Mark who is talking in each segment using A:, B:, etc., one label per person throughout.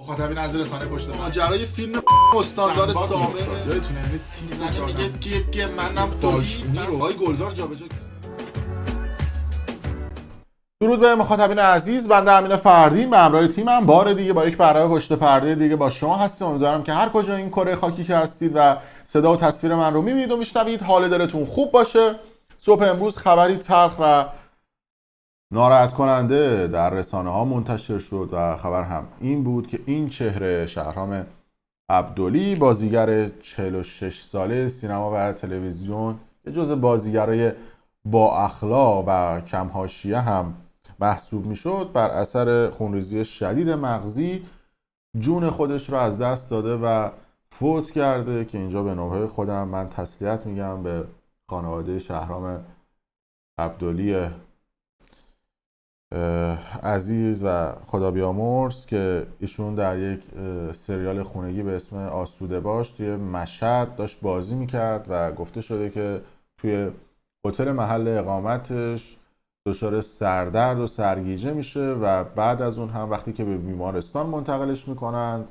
A: مخاطبین از رسانه پشت پرده.
B: ماجرای فیلم استاندار سامه
A: یادتونه میگه که منم
B: داشمی رو های گلزار جابجا کرد.
C: درود به مخاطبین عزیز، بنده امین فردین به همراه تیمم بار دیگه با یک برنامه پشت پرده دیگه با شما هستیم. امیدوارم که هر کجا این کره خاکی که هستید و صدا و تصویر من رو میبینید و میشنوید حال دلتون خوب باشه. صبح امروز خبری تلخ و ناراحت کننده در رسانه ها منتشر شد و خبر هم این بود که این چهره شهرام عبدلی، بازیگر 46 ساله سینما و تلویزیون که جز بازیگرای با اخلاق و کم حاشیه هم محسوب میشد، بر اثر خونریزی شدید مغزی جون خودش رو از دست داده و فوت کرده که اینجا به نوبه خودم من تسلیت میگم به خانواده شهرام عبدلی عزیز و خدا بیامرز که ایشون در یک سریال خونگی به اسم آسوده باش توی مشهد داشت بازی میکرد و گفته شده که توی هتل محل اقامتش دچار سردرد و سرگیجه میشه و بعد از اون هم وقتی که به بیمارستان منتقلش میکنند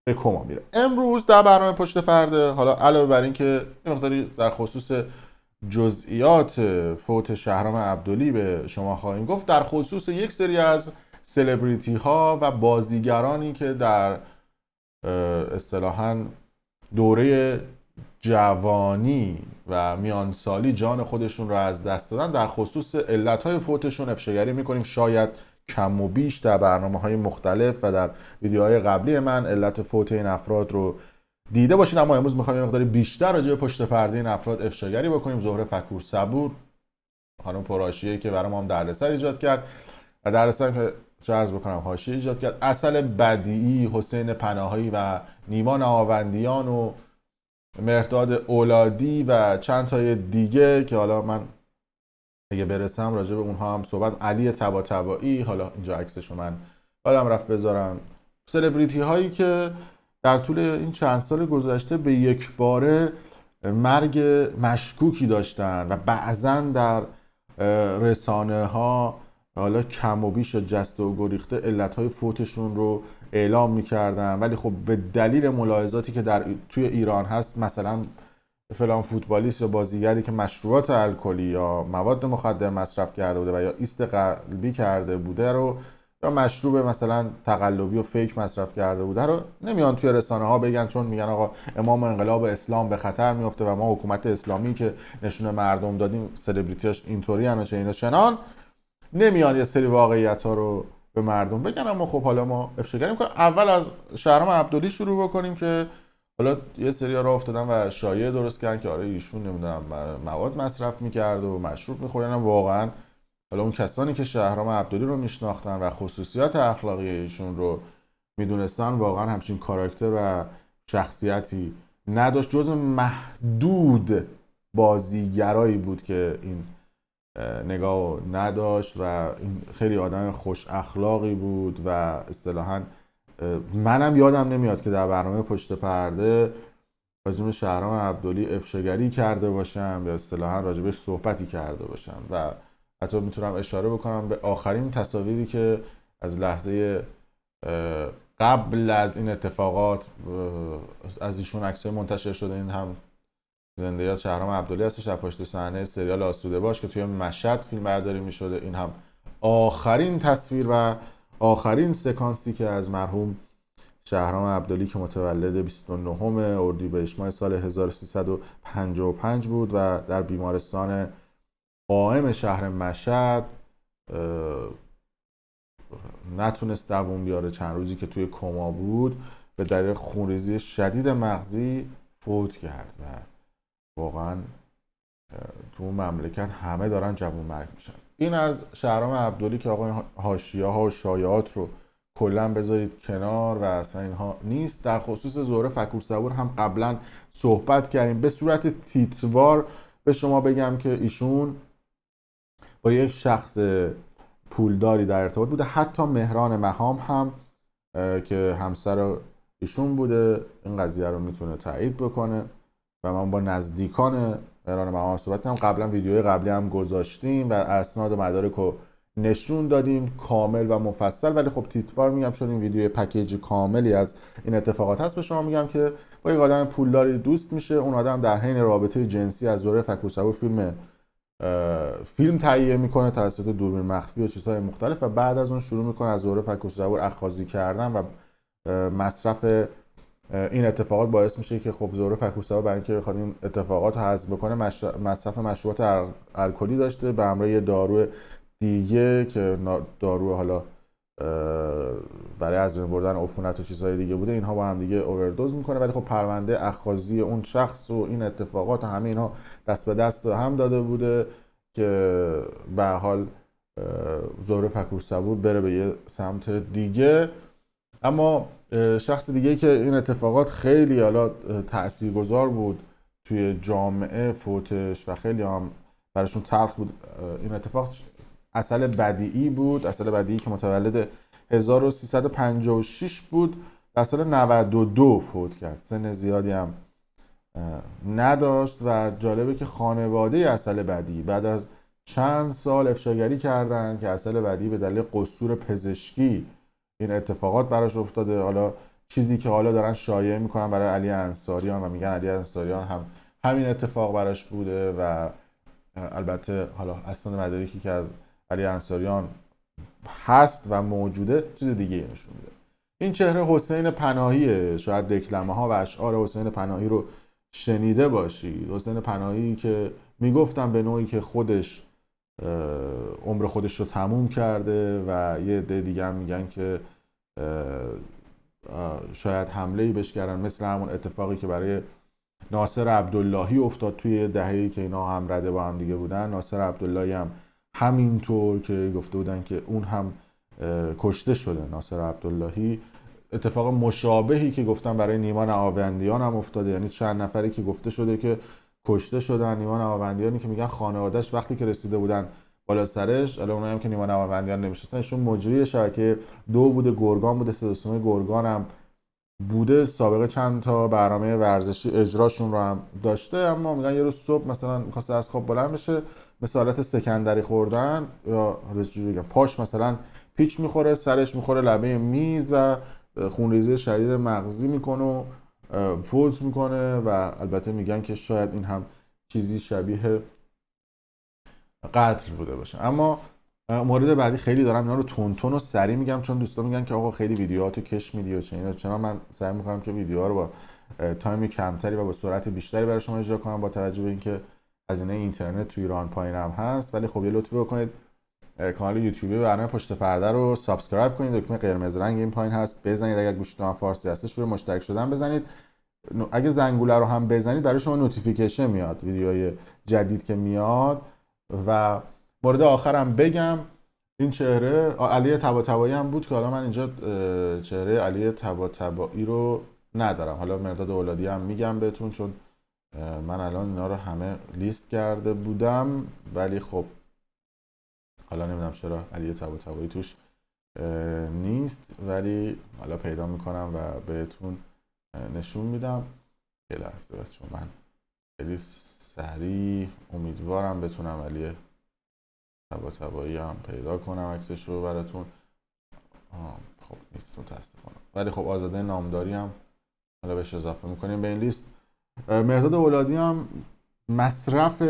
C: به کما میره. امروز در برنامه پشت پرده حالا علاوه بر این که یه مقداری در خصوص جزئیات فوت شهرام عبدلی به شما خواهیم گفت، در خصوص یک سری از سلبریتی ها و بازیگرانی که در اصطلاحاً دوره جوانی و میانسالی جان خودشون رو از دست دادن، در خصوص علتهای فوتشون افشاگری میکنیم. شاید کم و بیش در برنامه‌های مختلف و در ویدیوهای قبلی من علت فوت این افراد رو دیده باشید، اما امروز میخوایم یه مقدار بیشتر راجع به پشت پرده این افراد افشاگری بکنیم. زهره فکور صبور، خانم پرحاشیه‌ای که برام هم دردسر ایجاد کرد و دردسر که چه عرض بکنم حاشیه ایجاد کرد، اصل بدیعی، حسین پناهی و نیما نهاوندیان و مهرداد اولادی و چند تای دیگه که حالا من اگه برسم راجع به اونها هم صحبت، علی طباطبایی، حالا اینجا عکسشو من یادم رفت بذارم، سلبریتی هایی که در طول این چند سال گذشته به یک باره مرگ مشکوکی داشتن و بعضا در رسانه ها حالا کم و بیش جسته و گریخته علتهای فوتشون رو اعلام میکردن، ولی خب به دلیل ملاحظاتی که توی ایران هست، مثلا فلان فوتبالیست یا بازیگری که مشروبات الکلی یا مواد مخدر مصرف کرده بوده و یا ایست قلبی کرده بوده رو یا مشروب مثلا تقلبی و فیک مصرف کرده بوده رو نمیان توی رسانه ها بگن، چون میگن آقا امام انقلاب اسلام به خطر میفته و ما حکومت اسلامی که نشون مردم دادیم سلبریتیاش اینطوری ان و شنان، نمیان یه سری واقعیت ها رو به مردم بگن. اما خب حالا ما افشاگری میکنیم. اول از شهرام عبدلی شروع بکنیم که حالا یه سری ها را افتادن و شایعه درست کردن که آره ایشون نمیدونم مواد مصرف میکرد و مشروب میخورن. واقعا حالا اون کسانی که شهرام عبدلی رو میشناختن و خصوصیات اخلاقی ایشون رو میدونستن، واقعا همچین کاراکتر و شخصیتی نداشت. جز محدود بازیگرایی بود که این نگاه نداشت و این خیلی آدم خوش اخلاقی بود و اصطلاحاً منم یادم نمیاد که در برنامه پشت پرده راجب شهرام عبدلی افشاگری کرده باشم یا اصطلاحاً راجبش صحبتی کرده باشم و حتی میتونم اشاره بکنم به آخرین تصاویری که از لحظه قبل از این اتفاقات از ایشون عکسای منتشر شده. این هم زنده یاد شهرام عبدلی هستش در پشت صحنه سریال آسوده باش که توی مشهد فیلم برداری میشده. این هم آخرین تصویر و آخرین سکانسی که از مرحوم شهرام عبدلی که متولد 29 اردیبهشت ماه سال 1355 بود و در بیمارستان قائم شهر مشهد نتونست دووم بیاره، چند روزی که توی کما بود به دلیل خونریزی شدید مغزی فوت کرد و واقعا تو مملکت همه دارن جوون مرگ میشن. این از شهرام عبدلی که آقا حاشیه ها و شایعات رو کلا بذارید کنار و اصلا اینها نیست. در خصوص زهره فکور صبور هم قبلا صحبت کردیم. به صورت تیتروار به شما بگم که ایشون با یک شخص پولداری در ارتباط بوده، حتی مهران مهام هم که همسر ایشون بوده این قضیه رو میتونه تایید بکنه و من با نزدیکان مهران مهام صحبت کردم. قبلا ویدیوهای قبلی هم گذاشتیم و اسناد و مدارک رو نشون دادیم کامل و مفصل، ولی خب تیتروار میگم چون این ویدیو پکیج کاملی از این اتفاقات هست به شما میگم که با یک آدم پولداری دوست میشه، اون آدم در حین رابطه جنسی از زهره فکرصبور فیلم تهیه میکنه توسط دوربین مخفی و چیزهای مختلف و بعد از اون شروع میکنه از زهره فکرصبور اخاذی کردن و مصرف این اتفاقات باعث میشه که خب زهره فکرصبور برای اینکه بخواد این اتفاقات رو حذف بکنه مصرف مشروبات الکلی داشته به همراه یه دارو دیگه که دارو حالا برای از بین بردن عفونت و چیزهای دیگه بوده، اینها با هم دیگه اووردوز میکنه. ولی خب پرونده اخاذی اون شخص و این اتفاقات و همه اینها دست به دست هم داده بوده که به حال زهره فکرصبور بره به یه سمت دیگه. اما شخص دیگه که این اتفاقات خیلی حالا تاثیرگذار بود توی جامعه فوتش و خیلی هم براشون تلخ بود این اتفاق، عسل بدیعی بود. عسل بدیعی که متولد 1356 بود، در سال 92 فوت کرد، سن زیادی هم نداشت و جالبه که خانواده عسل بدیعی بعد از چند سال افشاگری کردن که عسل بدیعی به دلیل قصور پزشکی این اتفاقات براش افتاده. حالا چیزی که حالا دارن شایعه میکنن برای علی انصاریان و میگن علی انصاریان هم همین اتفاق براش بوده و البته حالا اسناد مدارکی که از علی انصاریان هست و موجوده چیز دیگه نشون میده. این چهره حسین پناهیه، شاید دکلمه ها و اشعار حسین پناهی رو شنیده باشید. حسین پناهی که میگفتم به نوعی که خودش عمر خودش رو تموم کرده و یه عده دیگه هم میگن که شاید حمله‌ای بهش کردن، مثل همون اتفاقی که برای ناصر عبداللهی افتاد توی دهه‌ای که اینا هم رده با هم دیگه بودن. ناصر عبداللهی هم همینطور که گفته بودن که اون هم کشته شده. ناصر عبداللهی اتفاق مشابهی که گفتن برای نیما نهاوندیان هم افتاده، یعنی چند نفری که گفته شده که کشته شدن. نیما نهاوندیانی که میگن خانواده‌اش وقتی که رسیده بودن بالا سرش، الان اونایی هم که نیما نهاوندیان نمیشناسن، ایشون مجری شبکه 2 بوده، گرگان بوده، صداسیمای گرگان هم بوده، سابقه چند تا برنامه ورزشی اجراشون رو هم داشته. اما میگن یه روز صبح مثلا می‌خواسته از خواب بلند بشه، مثل حالت سکندری خوردن یا چجوری بگم، پاش مثلا پیچ میخوره، سرش میخوره لبه میز و خونریزی شدید مغزی میکنه و فوت میکنه و البته میگن که شاید این هم چیزی شبیه قتل بوده باشه. اما مورد بعدی خیلی دارم اینا رو تون و سریع میگم چون دوستان میگن که آقا خیلی ویدیوهاتو کش میدی و چنان من سعی میکنم که ویدیوها رو با تایم کمتری و با سرعت بیشتری برای شما اجرا کنم، با توجه به اینکه هزینه اینترنت تو ایران پایین هم هست. ولی خب یه لطفی بکنید کانال یوتیوبی برنامه پشت پرده رو سابسکرایب کنید، دکمه قرمز رنگ این پایین هست بزنید، اگر گوشتون فارسی هستش روی مشترک شدن بزنید، اگه زنگوله رو هم بزنید برای شما نوتیفیکیشن میاد ویدیوهای جدید که میاد. و مورد آخرم بگم این چهره علی طباطبایی هم بود که حالا من اینجا چهره علی طباطبایی رو ندارم، حالا مرداد اولادی هم میگم بهتون چون من الان اینا رو همه لیست کرده بودم ولی خب حالا نمیدونم چرا علی طباطبایی توش نیست، ولی حالا پیدا میکنم و بهتون نشون میدم. یه لحظه بچه‌ها من خیلی سریع امیدوارم بتونم علی طباطبایی هم پیدا کنم عکسش رو براتون. خب نیست متاسفانه، ولی خب آزاده نامداری هم حالا بهش اضافه میکنیم به این لیست. مرداد اولادی هم مصرف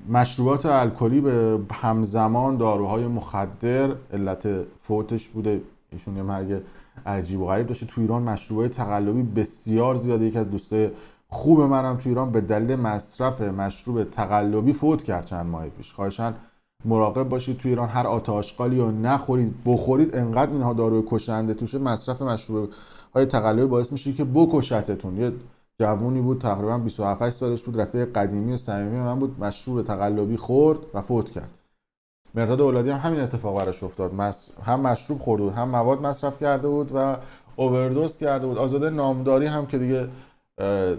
C: مشروبات الکلی به همزمان داروهای مخدر علت فوتش بوده. ایشون یه مرگ عجیب و غریب داشته. تو ایران مشروبات تقلبی بسیار زیاده. یکی از دوستای خوب منم تو ایران به دلیل مصرف مشروب تقلبی فوت کرد چند ماه پیش. خواهشاً مراقب باشید تو ایران هر آتش‌قالی رو نخورید، بخورید انقدر اینها داروی کشنده توشه. مصرف مشروب های تقلبی باعث میشه که بکشتتون. یه جوونی بود تقریبا 27 سالش بود، رفیق قدیمی و صمیمی من بود، مشروب تقلبی خورد و فوت کرد. مرداد اولادی هم همین اتفاق براش افتاد، هم مشروب خورده بود هم مواد مصرف کرده بود و اووردوز کرده بود. آزاده نامداری هم که دیگه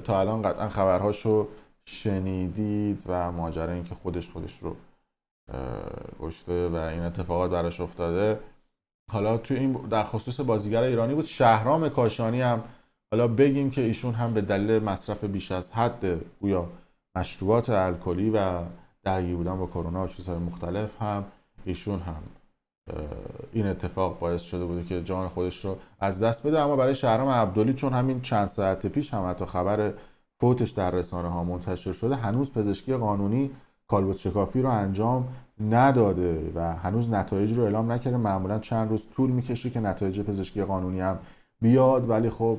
C: تا الان قطعا خبرهاشو شنیدید و ماجرا این که خودش رو کشته و این اتفاقات براش افتاده. حالا توی این در خصوص بازیگر ایرانی بود. شهرام کاشانی هم حالا بگیم که ایشون هم به دلیل مصرف بیش از حد گویا مشروبات الکلی و درگیر بودن با کرونا و چیزهای مختلف هم ایشون هم این اتفاق باعث شده بوده که جان خودش رو از دست بده. اما برای شهرام عبدلی چون همین چند ساعت پیش هم حتی خبر فوتش در رسانه ها منتشر شده، هنوز پزشکی قانونی کالبد شکافی رو انجام نداده و هنوز نتایج رو اعلام نکرده. معمولا چند روز طول میکشه که نتایج پزشکی قانونی هم بیاد، ولی خب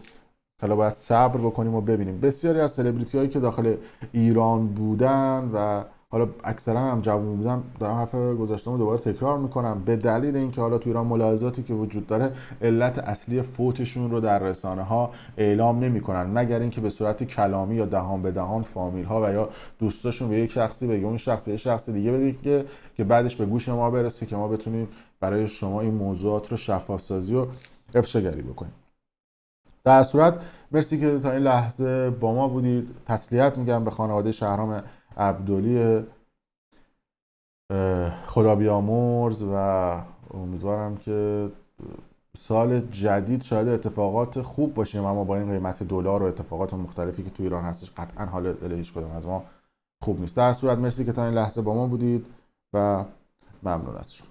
C: حالا باید صبر بکنیم و ببینیم. بسیاری از سلبریتی هایی که داخل ایران بودن و حالا اکثرا هم جوون بودن، دارم حرف گذاشته‌مو دوباره تکرار میکنم، به دلیل اینکه حالا تو ایران ملاحظاتی که وجود داره علت اصلی فوتشون رو در رسانه ها اعلام نمیکنن، مگر اینکه به صورت کلامی یا دهان به دهان فامیل ها و یا دوستاشون به یک شخصی بگه، اون شخص به یک شخص دیگه بگه که بعدش به گوش ما برسه که ما بتونیم برای شما این موضوعات رو شفاف سازی و افشاگری بکنیم. در صورت مرسی که تا این لحظه با ما بودید. تسلیت میگم به خانواده شهرام عبدلی، خدا بیامرز، و امیدوارم که سال جدید شاید اتفاقات خوب باشیم، اما با این قیمت دلار و اتفاقات مختلفی که تو ایران هستش قطعا حال دل هیچ کدوم از ما خوب نیست. در صورت مرسی که تا این لحظه با ما بودید و ممنون از شما.